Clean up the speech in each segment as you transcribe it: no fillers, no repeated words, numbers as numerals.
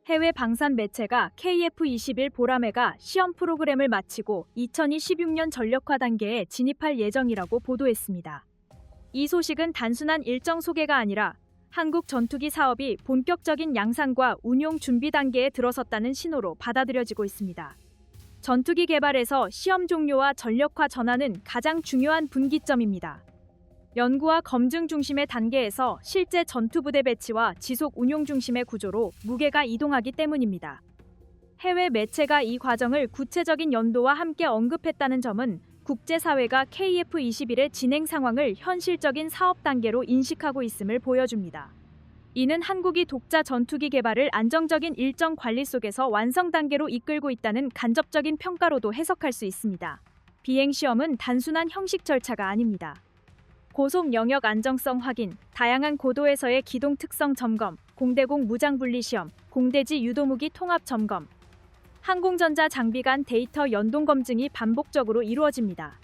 해외 방산 매체가 KF-21 보라매가 시험 프로그램을 마치고 2026년 전력화 단계에 진입할 예정이라고 보도했습니다. 이 소식은 단순한 일정 소개가 아니라 한국 전투기 사업이 본격적인 양산과 운용 준비 단계에 들어섰다는 신호로 받아들여지고 있습니다. 전투기 개발에서 시험 종료와 전력화 전환은 가장 중요한 분기점입니다. 연구와 검증 중심의 단계에서 실제 전투부대 배치와 지속 운용 중심의 구조로 무게가 이동하기 때문입니다. 해외 매체가 이 과정을 구체적인 연도와 함께 언급했다는 점은 국제사회가 KF-21의 진행 상황을 현실적인 사업 단계로 인식하고 있음을 보여줍니다. 이는 한국이 독자 전투기 개발을 안정적인 일정 관리 속에서 완성 단계로 이끌고 있다는 간접적인 평가로도 해석할 수 있습니다. 비행 시험은 단순한 형식 절차가 아닙니다. 고속 영역 안정성 확인, 다양한 고도에서의 기동 특성 점검, 공대공 무장 분리 시험, 공대지 유도무기 통합 점검, 항공전자 장비 간 데이터 연동 검증이 반복적으로 이루어집니다.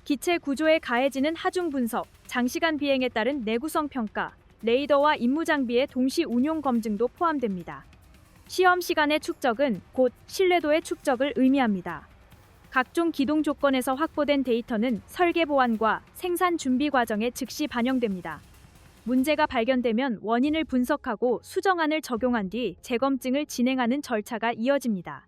기체 구조에 가해지는 하중 분석, 장시간 비행에 따른 내구성 평가, 레이더와 임무 장비의 동시 운용 검증도 포함됩니다. 시험 시간의 축적은 곧 신뢰도의 축적을 의미합니다. 각종 기동 조건에서 확보된 데이터는 설계 보완과 생산 준비 과정에 즉시 반영됩니다. 문제가 발견되면 원인을 분석하고 수정안을 적용한 뒤 재검증을 진행하는 절차가 이어집니다.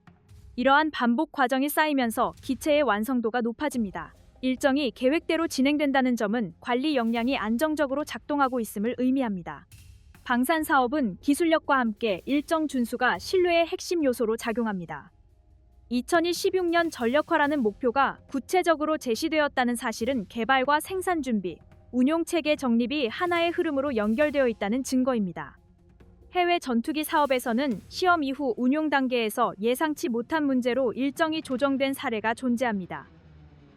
이러한 반복 과정이 쌓이면서 기체의 완성도가 높아집니다. 일정이 계획대로 진행된다는 점은 관리 역량이 안정적으로 작동하고 있음을 의미합니다. 방산 사업은 기술력과 함께 일정 준수가 신뢰의 핵심 요소로 작용합니다. 2026년 전력화라는 목표가 구체적으로 제시되었다는 사실은 개발과 생산 준비, 운용 체계 정립이 하나의 흐름으로 연결되어 있다는 증거입니다. 해외 전투기 사업에서는 시험 이후 운용 단계에서 예상치 못한 문제로 일정이 조정된 사례가 존재합니다.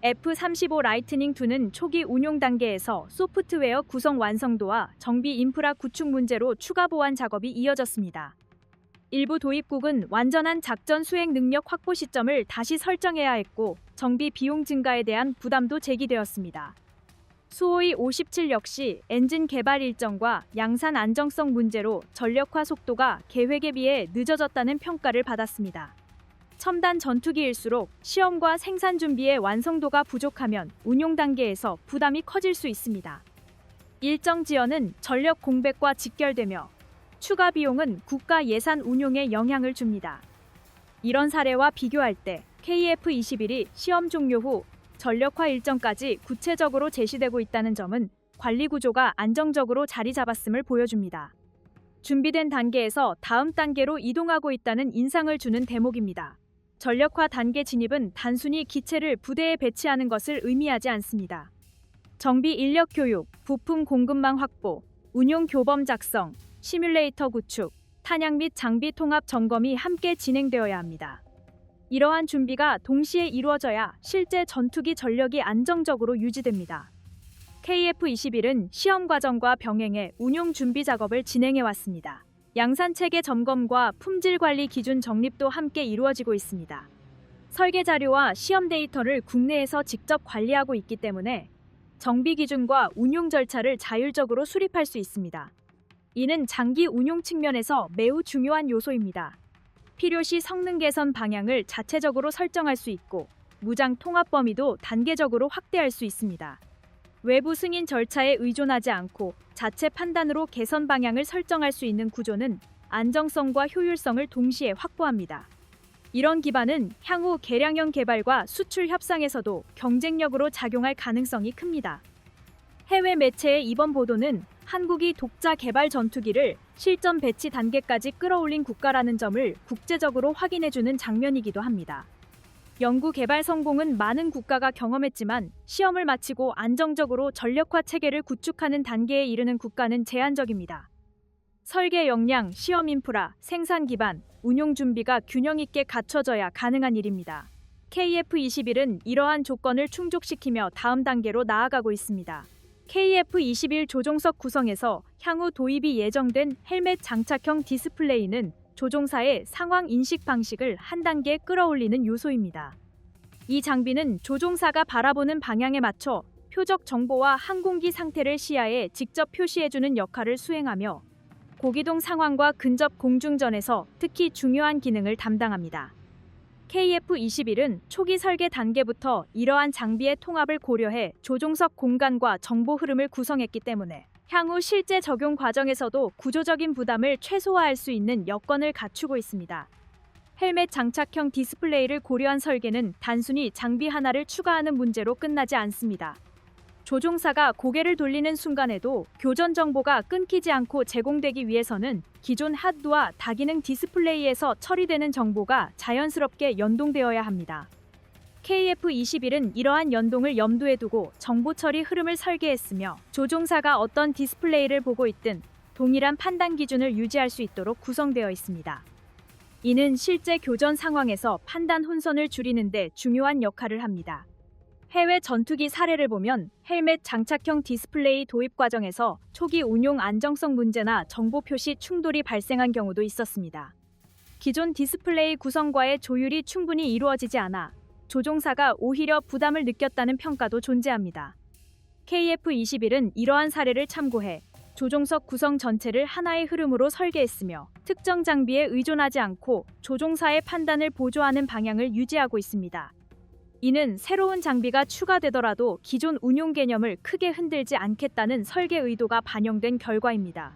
F-35 라이트닝2는 초기 운용 단계에서 소프트웨어 구성 완성도와 정비 인프라 구축 문제로 추가 보완 작업이 이어졌습니다. 일부 도입국은 완전한 작전 수행 능력 확보 시점을 다시 설정해야 했고 정비 비용 증가에 대한 부담도 제기되었습니다. 수호이 57 역시 엔진 개발 일정과 양산 안정성 문제로 전력화 속도가 계획에 비해 늦어졌다는 평가를 받았습니다. 첨단 전투기일수록 시험과 생산 준비의 완성도가 부족하면 운용 단계에서 부담이 커질 수 있습니다. 일정 지연은 전력 공백과 직결되며 추가 비용은 국가 예산 운용에 영향을 줍니다. 이런 사례와 비교할 때 KF-21이 시험 종료 후 전력화 일정까지 구체적으로 제시되고 있다는 점은 관리 구조가 안정적으로 자리 잡았음을 보여줍니다. 준비된 단계에서 다음 단계로 이동하고 있다는 인상을 주는 대목입니다. 전력화 단계 진입은 단순히 기체를 부대에 배치하는 것을 의미하지 않습니다. 정비 인력 교육, 부품 공급망 확보, 운용 교범 작성, 시뮬레이터 구축, 탄약 및 장비 통합 점검이 함께 진행되어야 합니다. 이러한 준비가 동시에 이루어져야 실제 전투기 전력이 안정적으로 유지됩니다. KF-21은 시험 과정과 병행해 운용 준비 작업을 진행해 왔습니다. 양산 체계 점검과 품질 관리 기준 정립도 함께 이루어지고 있습니다. 설계 자료와 시험 데이터를 국내에서 직접 관리하고 있기 때문에 정비 기준과 운용 절차를 자율적으로 수립할 수 있습니다. 이는 장기 운용 측면에서 매우 중요한 요소입니다. 필요시 성능 개선 방향을 자체적으로 설정할 수 있고 무장 통합 범위도 단계적으로 확대할 수 있습니다. 외부 승인 절차에 의존하지 않고 자체 판단으로 개선 방향을 설정할 수 있는 구조는 안정성과 효율성을 동시에 확보합니다. 이런 기반은 향후 개량형 개발과 수출 협상에서도 경쟁력으로 작용할 가능성이 큽니다. 해외 매체의 이번 보도는 한국이 독자 개발 전투기를 실전 배치 단계까지 끌어올린 국가라는 점을 국제적으로 확인해주는 장면이기도 합니다. 연구 개발 성공은 많은 국가가 경험했지만 시험을 마치고 안정적으로 전력화 체계를 구축하는 단계에 이르는 국가는 제한적입니다. 설계 역량, 시험 인프라, 생산 기반, 운용 준비가 균형 있게 갖춰져야 가능한 일입니다. KF-21은 이러한 조건을 충족시키며 다음 단계로 나아가고 있습니다. KF-21 조종석 구성에서 향후 도입이 예정된 헬멧 장착형 디스플레이는 조종사의 상황 인식 방식을 한 단계 끌어올리는 요소입니다. 이 장비는 조종사가 바라보는 방향에 맞춰 표적 정보와 항공기 상태를 시야에 직접 표시해주는 역할을 수행하며 고기동 상황과 근접 공중전에서 특히 중요한 기능을 담당합니다. KF-21은 초기 설계 단계부터 이러한 장비의 통합을 고려해 조종석 공간과 정보 흐름을 구성했기 때문에 향후 실제 적용 과정에서도 구조적인 부담을 최소화할 수 있는 여건을 갖추고 있습니다. 헬멧 장착형 디스플레이를 고려한 설계는 단순히 장비 하나를 추가하는 문제로 끝나지 않습니다. 조종사가 고개를 돌리는 순간에도 교전 정보가 끊기지 않고 제공되기 위해서는 기존 하드와 다기능 디스플레이에서 처리되는 정보가 자연스럽게 연동되어야 합니다. KF-21은 이러한 연동을 염두에 두고 정보 처리 흐름을 설계했으며 조종사가 어떤 디스플레이를 보고 있든 동일한 판단 기준을 유지할 수 있도록 구성되어 있습니다. 이는 실제 교전 상황에서 판단 혼선을 줄이는 데 중요한 역할을 합니다. 해외 전투기 사례를 보면 헬멧 장착형 디스플레이 도입 과정에서 초기 운용 안정성 문제나 정보 표시 충돌이 발생한 경우도 있었습니다. 기존 디스플레이 구성과의 조율이 충분히 이루어지지 않아 조종사가 오히려 부담을 느꼈다는 평가도 존재합니다. KF-21은 이러한 사례를 참고해 조종석 구성 전체를 하나의 흐름으로 설계했으며 특정 장비에 의존하지 않고 조종사의 판단을 보조하는 방향을 유지하고 있습니다. 이는 새로운 장비가 추가되더라도 기존 운용 개념을 크게 흔들지 않겠다는 설계 의도가 반영된 결과입니다.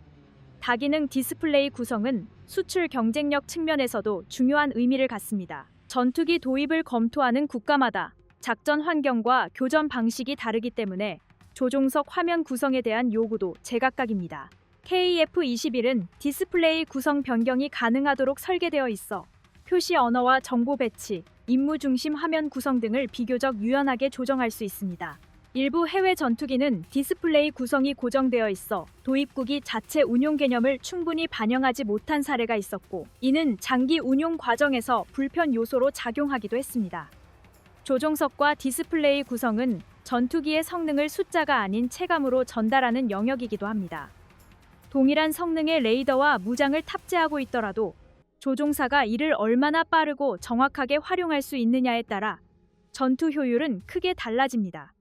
다기능 디스플레이 구성은 수출 경쟁력 측면에서도 중요한 의미를 갖습니다. 전투기 도입을 검토하는 국가마다 작전 환경과 교전 방식이 다르기 때문에 조종석 화면 구성에 대한 요구도 제각각입니다. KF-21은 디스플레이 구성 변경이 가능하도록 설계되어 있어 표시 언어와 정보 배치, 임무 중심 화면 구성 등을 비교적 유연하게 조정할 수 있습니다. 일부 해외 전투기는 디스플레이 구성이 고정되어 있어 도입국이 자체 운용 개념을 충분히 반영하지 못한 사례가 있었고, 이는 장기 운용 과정에서 불편 요소로 작용하기도 했습니다. 조종석과 디스플레이 구성은 전투기의 성능을 숫자가 아닌 체감으로 전달하는 영역이기도 합니다. 동일한 성능의 레이더와 무장을 탑재하고 있더라도 조종사가 이를 얼마나 빠르고 정확하게 활용할 수 있느냐에 따라 전투 효율은 크게 달라집니다.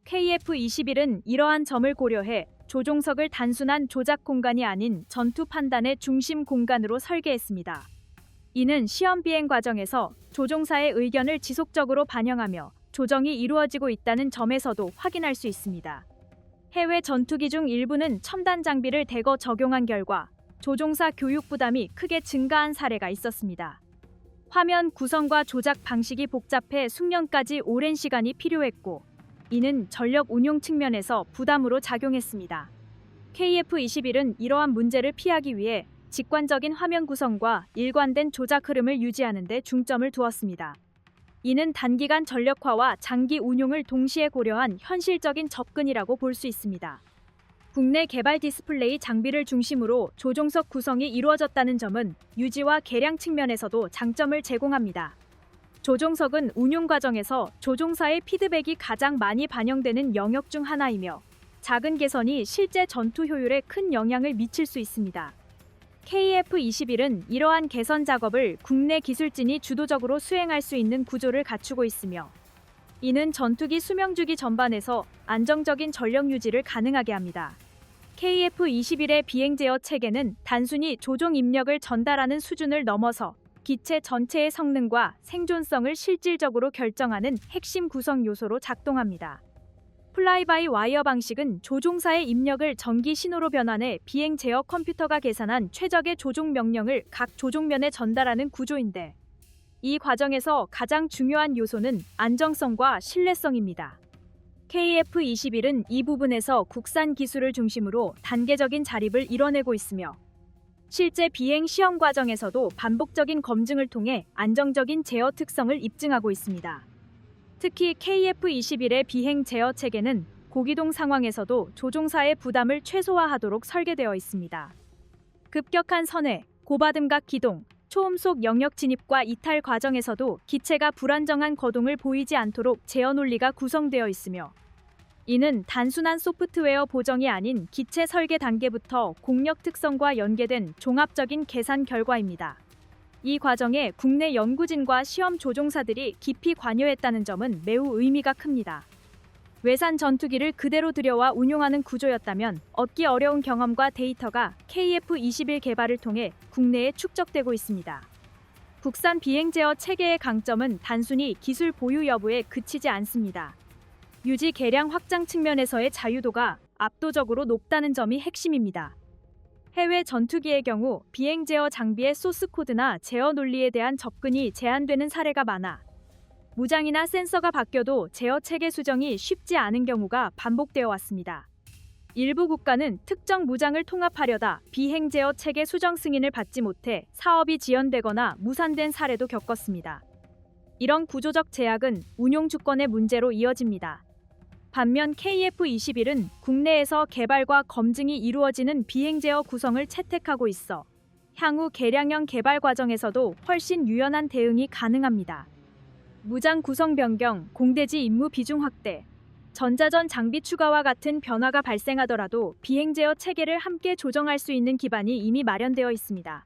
KF-21은 이러한 점을 고려해 조종석을 단순한 조작 공간이 아닌 전투 판단의 중심 공간으로 설계했습니다. 이는 시험 비행 과정에서 조종사의 의견을 지속적으로 반영하며 조정이 이루어지고 있다는 점에서도 확인할 수 있습니다. 해외 전투기 중 일부는 첨단 장비를 대거 적용한 결과 조종사 교육 부담이 크게 증가한 사례가 있었습니다. 화면 구성과 조작 방식이 복잡해 숙련까지 오랜 시간이 필요했고, 이는 전력 운용 측면에서 부담으로 작용했습니다. KF-21은 이러한 문제를 피하기 위해 직관적인 화면 구성과 일관된 조작 흐름을 유지하는 데 중점을 두었습니다. 이는 단기간 전력화와 장기 운용을 동시에 고려한 현실적인 접근이라고 볼 수 있습니다. 국내 개발 디스플레이 장비를 중심으로 조종석 구성이 이루어졌다는 점은 유지와 개량 측면에서도 장점을 제공합니다. 조종석은 운용 과정에서 조종사의 피드백이 가장 많이 반영되는 영역 중 하나이며 작은 개선이 실제 전투 효율에 큰 영향을 미칠 수 있습니다. KF-21은 이러한 개선 작업을 국내 기술진이 주도적으로 수행할 수 있는 구조를 갖추고 있으며, 이는 전투기 수명 주기 전반에서 안정적인 전력 유지를 가능하게 합니다. KF-21의 비행 제어 체계는 단순히 조종 입력을 전달하는 수준을 넘어서 기체 전체의 성능과 생존성을 실질적으로 결정하는 핵심 구성 요소로 작동합니다. 플라이바이 와이어 방식은 조종사의 입력을 전기 신호로 변환해 비행 제어 컴퓨터가 계산한 최적의 조종 명령을 각 조종면에 전달하는 구조인데, 이 과정에서 가장 중요한 요소는 안정성과 신뢰성입니다. KF-21은 이 부분에서 국산 기술을 중심으로 단계적인 자립을 이뤄내고 있으며, 실제 비행 시험 과정에서도 반복적인 검증을 통해 안정적인 제어 특성을 입증하고 있습니다. 특히 KF-21의 비행 제어 체계는 고기동 상황에서도 조종사의 부담을 최소화하도록 설계되어 있습니다. 급격한 선회, 고바듬각 기동, 초음속 영역 진입과 이탈 과정에서도 기체가 불안정한 거동을 보이지 않도록 제어 논리가 구성되어 있으며, 이는 단순한 소프트웨어 보정이 아닌 기체 설계 단계부터 공력 특성과 연계된 종합적인 계산 결과입니다. 이 과정에 국내 연구진과 시험 조종사들이 깊이 관여했다는 점은 매우 의미가 큽니다. 외산 전투기를 그대로 들여와 운용하는 구조였다면 얻기 어려운 경험과 데이터가 KF-21 개발을 통해 국내에 축적되고 있습니다. 국산 비행 제어 체계의 강점은 단순히 기술 보유 여부에 그치지 않습니다. 유지 개량 확장 측면에서의 자유도가 압도적으로 높다는 점이 핵심입니다. 해외 전투기의 경우 비행 제어 장비의 소스 코드나 제어 논리에 대한 접근이 제한되는 사례가 많아 무장이나 센서가 바뀌어도 제어 체계 수정이 쉽지 않은 경우가 반복되어 왔습니다. 일부 국가는 특정 무장을 통합하려다 비행 제어 체계 수정 승인을 받지 못해 사업이 지연되거나 무산된 사례도 겪었습니다. 이런 구조적 제약은 운용 주권의 문제로 이어집니다. 반면 KF-21은 국내에서 개발과 검증이 이루어지는 비행 제어 구성을 채택하고 있어 향후 개량형 개발 과정에서도 훨씬 유연한 대응이 가능합니다. 무장 구성 변경, 공대지 임무 비중 확대, 전자전 장비 추가와 같은 변화가 발생하더라도 비행 제어 체계를 함께 조정할 수 있는 기반이 이미 마련되어 있습니다.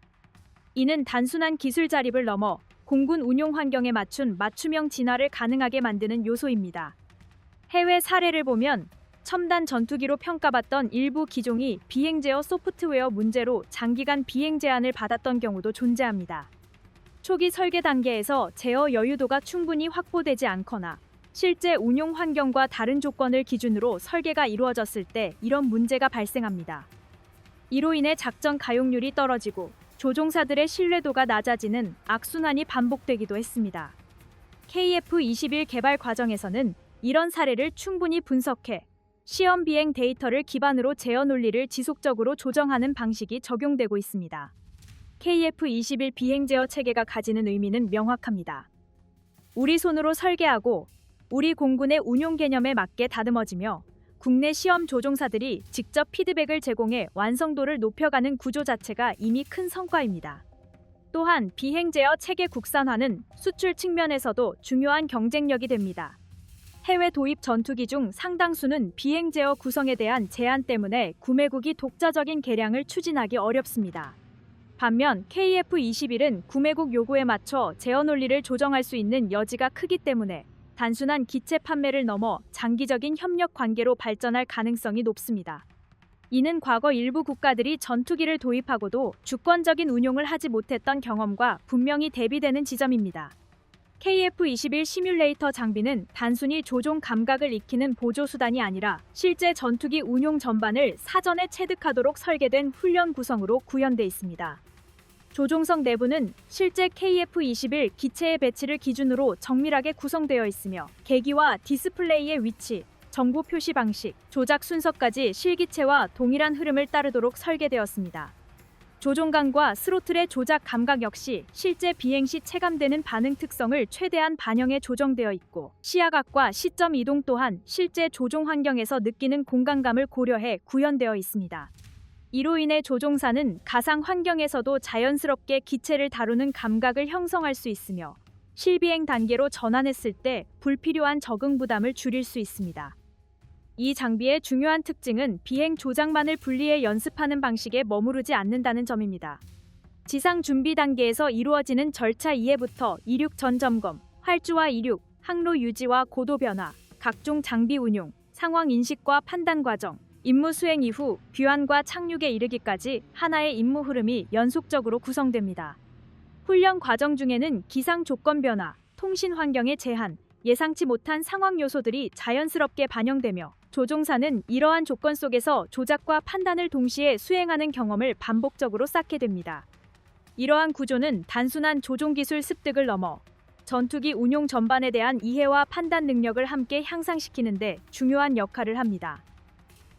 이는 단순한 기술 자립을 넘어 공군 운용 환경에 맞춘 맞춤형 진화를 가능하게 만드는 요소입니다. 해외 사례를 보면 첨단 전투기로 평가받던 일부 기종이 비행 제어 소프트웨어 문제로 장기간 비행 제한을 받았던 경우도 존재합니다. 초기 설계 단계에서 제어 여유도가 충분히 확보되지 않거나 실제 운용 환경과 다른 조건을 기준으로 설계가 이루어졌을 때 이런 문제가 발생합니다. 이로 인해 작전 가용률이 떨어지고 조종사들의 신뢰도가 낮아지는 악순환이 반복되기도 했습니다. KF-21 개발 과정에서는 이런 사례를 충분히 분석해 시험 비행 데이터를 기반으로 제어 논리를 지속적으로 조정하는 방식이 적용되고 있습니다. KF-21 비행 제어 체계가 가지는 의미는 명확합니다. 우리 손으로 설계하고 우리 공군의 운용 개념에 맞게 다듬어지며 국내 시험 조종사들이 직접 피드백을 제공해 완성도를 높여가는 구조 자체가 이미 큰 성과입니다. 또한 비행 제어 체계 국산화는 수출 측면에서도 중요한 경쟁력이 됩니다. 해외 도입 전투기 중 상당수는 비행 제어 구성에 대한 제한 때문에 구매국이 독자적인 개량을 추진하기 어렵습니다. 반면 KF-21은 구매국 요구에 맞춰 제어 논리를 조정할 수 있는 여지가 크기 때문에 단순한 기체 판매를 넘어 장기적인 협력 관계로 발전할 가능성이 높습니다. 이는 과거 일부 국가들이 전투기를 도입하고도 주권적인 운용을 하지 못했던 경험과 분명히 대비되는 지점입니다. KF-21 시뮬레이터 장비는 단순히 조종 감각을 익히는 보조수단이 아니라 실제 전투기 운용 전반을 사전에 체득하도록 설계된 훈련 구성으로 구현돼 있습니다. 조종석 내부는 실제 KF-21 기체의 배치를 기준으로 정밀하게 구성되어 있으며 계기와 디스플레이의 위치, 정보 표시 방식, 조작 순서까지 실기체와 동일한 흐름을 따르도록 설계되었습니다. 조종관과 스로틀의 조작 감각 역시 실제 비행 시 체감되는 반응 특성을 최대한 반영해 조정되어 있고 시야각과 시점 이동 또한 실제 조종 환경에서 느끼는 공간감을 고려해 구현되어 있습니다. 이로 인해 조종사는 가상 환경에서도 자연스럽게 기체를 다루는 감각을 형성할 수 있으며 실비행 단계로 전환했을 때 불필요한 적응 부담을 줄일 수 있습니다. 이 장비의 중요한 특징은 비행 조작만을 분리해 연습하는 방식에 머무르지 않는다는 점입니다. 지상 준비 단계에서 이루어지는 절차 이해부터 이륙 전 점검, 활주와 이륙, 항로 유지와 고도 변화, 각종 장비 운용, 상황 인식과 판단 과정, 임무 수행 이후 귀환과 착륙에 이르기까지 하나의 임무 흐름이 연속적으로 구성됩니다. 훈련 과정 중에는 기상 조건 변화, 통신 환경의 제한, 예상치 못한 상황 요소들이 자연스럽게 반영되며 조종사는 이러한 조건 속에서 조작과 판단을 동시에 수행하는 경험을 반복적으로 쌓게 됩니다. 이러한 구조는 단순한 조종기술 습득을 넘어 전투기 운용 전반에 대한 이해와 판단 능력을 함께 향상시키는 데 중요한 역할을 합니다.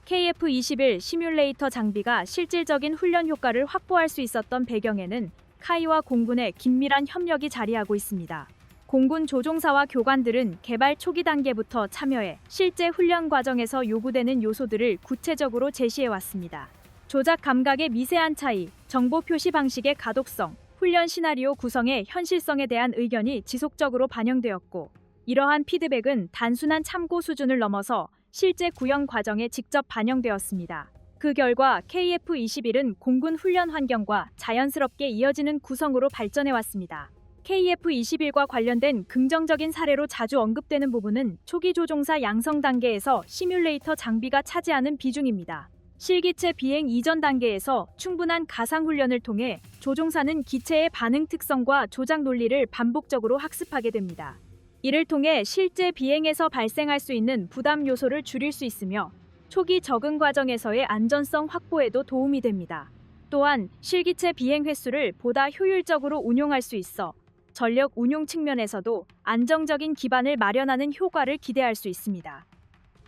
KF-21 시뮬레이터 장비가 실질적인 훈련 효과를 확보할 수 있었던 배경에는 카이와 공군의 긴밀한 협력이 자리하고 있습니다. 공군 조종사와 교관들은 개발 초기 단계부터 참여해 실제 훈련 과정에서 요구되는 요소들을 구체적으로 제시해왔습니다. 조작 감각의 미세한 차이, 정보 표시 방식의 가독성, 훈련 시나리오 구성의 현실성에 대한 의견이 지속적으로 반영되었고, 이러한 피드백은 단순한 참고 수준을 넘어서 실제 구현 과정에 직접 반영되었습니다. 그 결과 KF-21은 공군 훈련 환경과 자연스럽게 이어지는 구성으로 발전해왔습니다. KF-21과 관련된 긍정적인 사례로 자주 언급되는 부분은 초기 조종사 양성 단계에서 시뮬레이터 장비가 차지하는 비중입니다. 실기체 비행 이전 단계에서 충분한 가상 훈련을 통해 조종사는 기체의 반응 특성과 조작 논리를 반복적으로 학습하게 됩니다. 이를 통해 실제 비행에서 발생할 수 있는 부담 요소를 줄일 수 있으며 초기 적응 과정에서의 안전성 확보에도 도움이 됩니다. 또한 실기체 비행 횟수를 보다 효율적으로 운용할 수 있어 전력 운용 측면에서도 안정적인 기반을 마련하는 효과를 기대할 수 있습니다.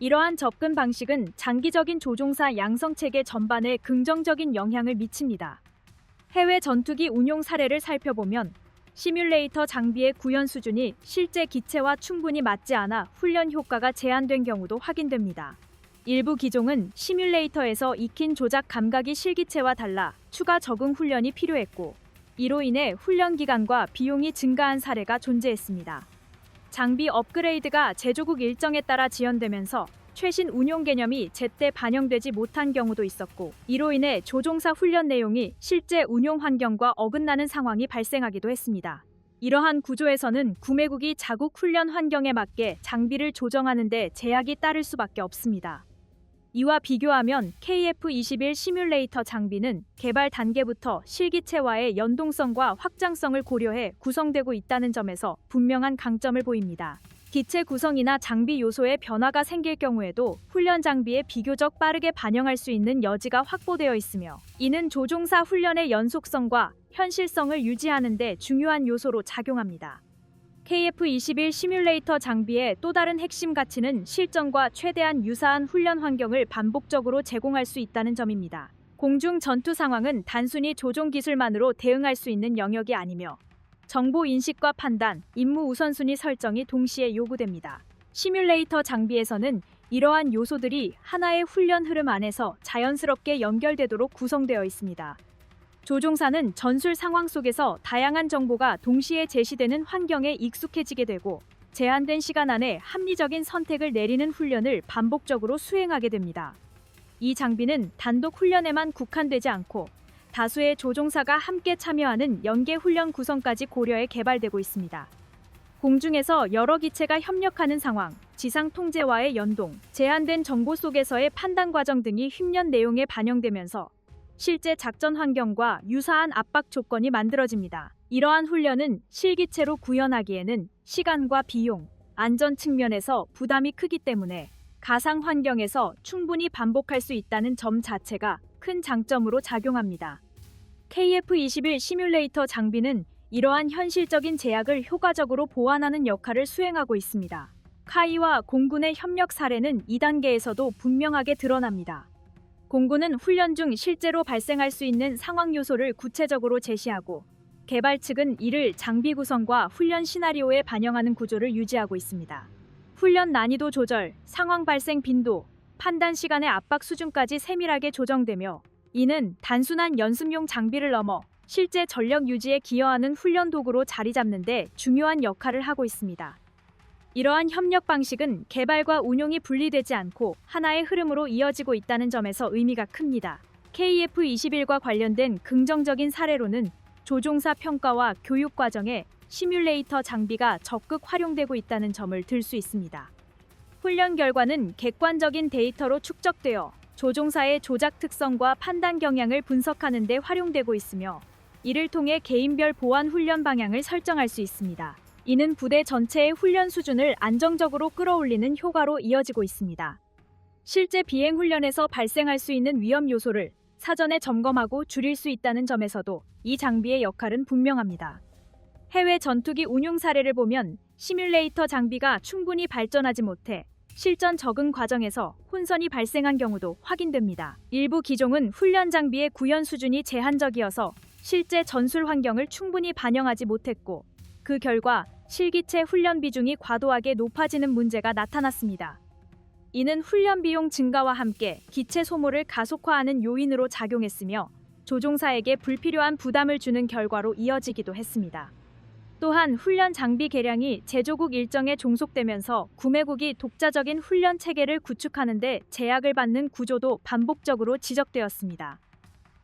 이러한 접근 방식은 장기적인 조종사 양성 체계 전반에 긍정적인 영향을 미칩니다. 해외 전투기 운용 사례를 살펴보면 시뮬레이터 장비의 구현 수준이 실제 기체와 충분히 맞지 않아 훈련 효과가 제한된 경우도 확인됩니다. 일부 기종은 시뮬레이터에서 익힌 조작 감각이 실기체와 달라 추가 적응 훈련이 필요했고, 이로 인해 훈련 기간과 비용이 증가한 사례가 존재했습니다. 장비 업그레이드가 제조국 일정에 따라 지연되면서 최신 운용 개념이 제때 반영되지 못한 경우도 있었고, 이로 인해 조종사 훈련 내용이 실제 운용 환경과 어긋나는 상황이 발생하기도 했습니다. 이러한 구조에서는 구매국이 자국 훈련 환경에 맞게 장비를 조정하는 데 제약이 따를 수밖에 없습니다. 이와 비교하면 KF-21 시뮬레이터 장비는 개발 단계부터 실기체와의 연동성과 확장성을 고려해 구성되고 있다는 점에서 분명한 강점을 보입니다. 기체 구성이나 장비 요소에 변화가 생길 경우에도 훈련 장비에 비교적 빠르게 반영할 수 있는 여지가 확보되어 있으며, 이는 조종사 훈련의 연속성과 현실성을 유지하는 데 중요한 요소로 작용합니다. KF-21 시뮬레이터 장비의 또 다른 핵심 가치는 실전과 최대한 유사한 훈련 환경을 반복적으로 제공할 수 있다는 점입니다. 공중 전투 상황은 단순히 조종 기술만으로 대응할 수 있는 영역이 아니며 정보 인식과 판단, 임무 우선순위 설정이 동시에 요구됩니다. 시뮬레이터 장비에서는 이러한 요소들이 하나의 훈련 흐름 안에서 자연스럽게 연결되도록 구성되어 있습니다. 조종사는 전술 상황 속에서 다양한 정보가 동시에 제시되는 환경에 익숙해지게 되고, 제한된 시간 안에 합리적인 선택을 내리는 훈련을 반복적으로 수행하게 됩니다. 이 장비는 단독 훈련에만 국한되지 않고 다수의 조종사가 함께 참여하는 연계 훈련 구성까지 고려해 개발되고 있습니다. 공중에서 여러 기체가 협력하는 상황, 지상 통제와의 연동, 제한된 정보 속에서의 판단 과정 등이 훈련 내용에 반영되면서 실제 작전 환경과 유사한 압박 조건이 만들어집니다. 이러한 훈련은 실기체로 구현하기에는 시간과 비용, 안전 측면에서 부담이 크기 때문에 가상 환경에서 충분히 반복할 수 있다는 점 자체가 큰 장점으로 작용합니다. KF-21 시뮬레이터 장비는 이러한 현실적인 제약을 효과적으로 보완하는 역할을 수행하고 있습니다. 카이와 공군의 협력 사례는 2단계에서도 분명하게 드러납니다. 공군은 훈련 중 실제로 발생할 수 있는 상황 요소를 구체적으로 제시하고, 개발 측은 이를 장비 구성과 훈련 시나리오에 반영하는 구조를 유지하고 있습니다. 훈련 난이도 조절, 상황 발생 빈도, 판단 시간의 압박 수준까지 세밀하게 조정되며, 이는 단순한 연습용 장비를 넘어 실제 전력 유지에 기여하는 훈련 도구로 자리 잡는 데 중요한 역할을 하고 있습니다. 이러한 협력 방식은 개발과 운용이 분리되지 않고 하나의 흐름으로 이어지고 있다는 점에서 의미가 큽니다. KF-21과 관련된 긍정적인 사례로는 조종사 평가와 교육 과정에 시뮬레이터 장비가 적극 활용되고 있다는 점을 들 수 있습니다. 훈련 결과는 객관적인 데이터로 축적되어 조종사의 조작 특성과 판단 경향을 분석하는 데 활용되고 있으며, 이를 통해 개인별 보안 훈련 방향을 설정할 수 있습니다. 이는 부대 전체의 훈련 수준을 안정적으로 끌어올리는 효과로 이어지고 있습니다. 실제 비행 훈련에서 발생할 수 있는 위험 요소를 사전에 점검하고 줄일 수 있다는 점에서도 이 장비의 역할은 분명합니다. 해외 전투기 운용 사례를 보면 시뮬레이터 장비가 충분히 발전하지 못해 실전 적응 과정에서 혼선이 발생한 경우도 확인됩니다. 일부 기종은 훈련 장비의 구현 수준이 제한적이어서 실제 전술 환경을 충분히 반영하지 못했고, 그 결과 실기체 훈련 비중이 과도하게 높아지는 문제가 나타났습니다. 이는 훈련 비용 증가와 함께 기체 소모를 가속화하는 요인으로 작용했으며, 조종사에게 불필요한 부담을 주는 결과로 이어지기도 했습니다. 또한 훈련 장비 개량이 제조국 일정에 종속되면서 구매국이 독자적인 훈련 체계를 구축하는 데 제약을 받는 구조도 반복적으로 지적되었습니다.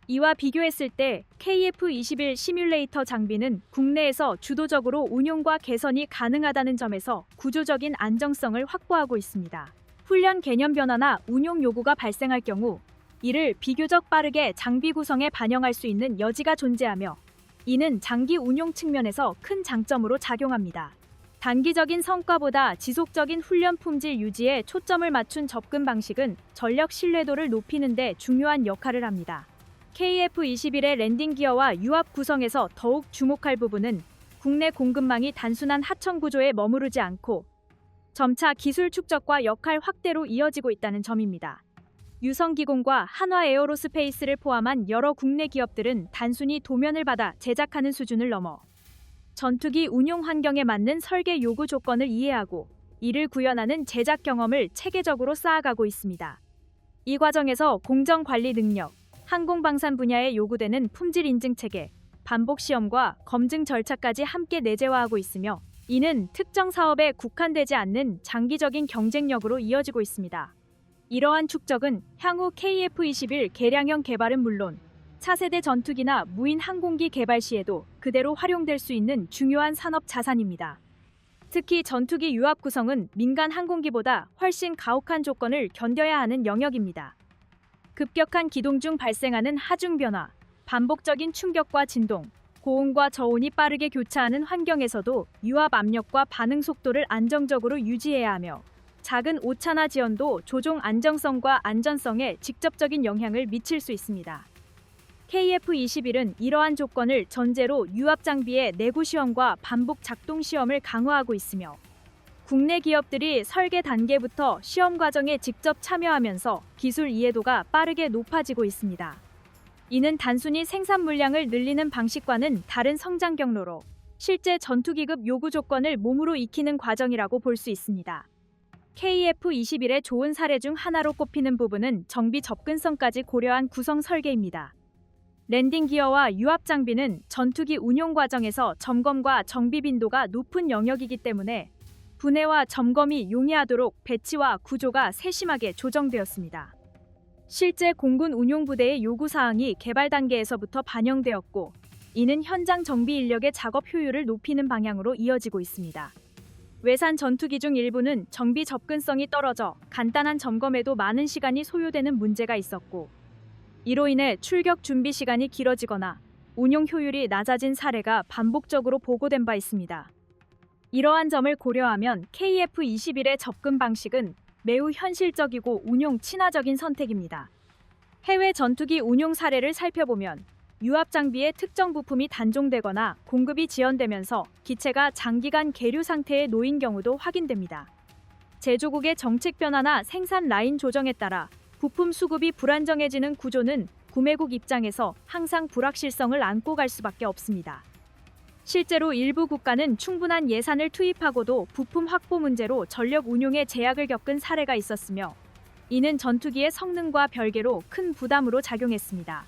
이와 비교했을 때 KF-21 시뮬레이터 장비는 국내에서 주도적으로 운용과 개선이 가능하다는 점에서 구조적인 안정성을 확보하고 있습니다. 훈련 개념 변화나 운용 요구가 발생할 경우 이를 비교적 빠르게 장비 구성에 반영할 수 있는 여지가 존재하며 이는 장기 운용 측면에서 큰 장점으로 작용합니다. 단기적인 성과보다 지속적인 훈련 품질 유지에 초점을 맞춘 접근 방식은 전력 신뢰도를 높이는 데 중요한 역할을 합니다. KF-21의 랜딩 기어와 유압 구성에서 더욱 주목할 부분은 국내 공급망이 단순한 하청 구조에 머무르지 않고 점차 기술 축적과 역할 확대로 이어지고 있다는 점입니다. 유성기공과 한화에어로스페이스를 포함한 여러 국내 기업들은 단순히 도면을 받아 제작하는 수준을 넘어 전투기 운용 환경에 맞는 설계 요구 조건을 이해하고 이를 구현하는 제작 경험을 체계적으로 쌓아가고 있습니다. 이 과정에서 공정 관리 능력, 항공방산 분야에 요구되는 품질 인증 체계, 반복 시험과 검증 절차까지 함께 내재화하고 있으며 이는 특정 사업에 국한되지 않는 장기적인 경쟁력으로 이어지고 있습니다. 이러한 축적은 향후 KF-21 개량형 개발은 물론 차세대 전투기나 무인 항공기 개발 시에도 그대로 활용될 수 있는 중요한 산업 자산입니다. 특히 전투기 유압 구성은 민간 항공기보다 훨씬 가혹한 조건을 견뎌야 하는 영역입니다. 급격한 기동 중 발생하는 하중 변화, 반복적인 충격과 진동, 고온과 저온이 빠르게 교차하는 환경에서도 유압 압력과 반응 속도를 안정적으로 유지해야 하며 작은 오차나 지연도 조종 안정성과 안전성에 직접적인 영향을 미칠 수 있습니다. KF-21은 이러한 조건을 전제로 유압 장비의 내구 시험과 반복 작동 시험을 강화하고 있으며 국내 기업들이 설계 단계부터 시험 과정에 직접 참여하면서 기술 이해도가 빠르게 높아지고 있습니다. 이는 단순히 생산 물량을 늘리는 방식과는 다른 성장 경로로 실제 전투기급 요구 조건을 몸으로 익히는 과정이라고 볼 수 있습니다. KF-21의 좋은 사례 중 하나로 꼽히는 부분은 정비 접근성까지 고려한 구성 설계입니다. 랜딩 기어와 유압 장비는 전투기 운용 과정에서 점검과 정비 빈도가 높은 영역이기 때문에 분해와 점검이 용이하도록 배치와 구조가 세심하게 조정되었습니다. 실제 공군 운용부대의 요구사항이 개발 단계에서부터 반영되었고 이는 현장 정비 인력의 작업 효율을 높이는 방향으로 이어지고 있습니다. 외산 전투기 중 일부는 정비 접근성이 떨어져 간단한 점검에도 많은 시간이 소요되는 문제가 있었고 이로 인해 출격 준비 시간이 길어지거나 운용 효율이 낮아진 사례가 반복적으로 보고된 바 있습니다. 이러한 점을 고려하면 KF-21의 접근 방식은 매우 현실적이고 운용 친화적인 선택입니다. 해외 전투기 운용 사례를 살펴보면 유압 장비의 특정 부품이 단종되거나 공급이 지연되면서 기체가 장기간 계류 상태에 놓인 경우도 확인됩니다. 제조국의 정책 변화나 생산 라인 조정에 따라 부품 수급이 불안정해지는 구조는 구매국 입장에서 항상 불확실성을 안고 갈 수밖에 없습니다. 실제로 일부 국가는 충분한 예산을 투입하고도 부품 확보 문제로 전력 운용에 제약을 겪은 사례가 있었으며 이는 전투기의 성능과 별개로 큰 부담으로 작용했습니다.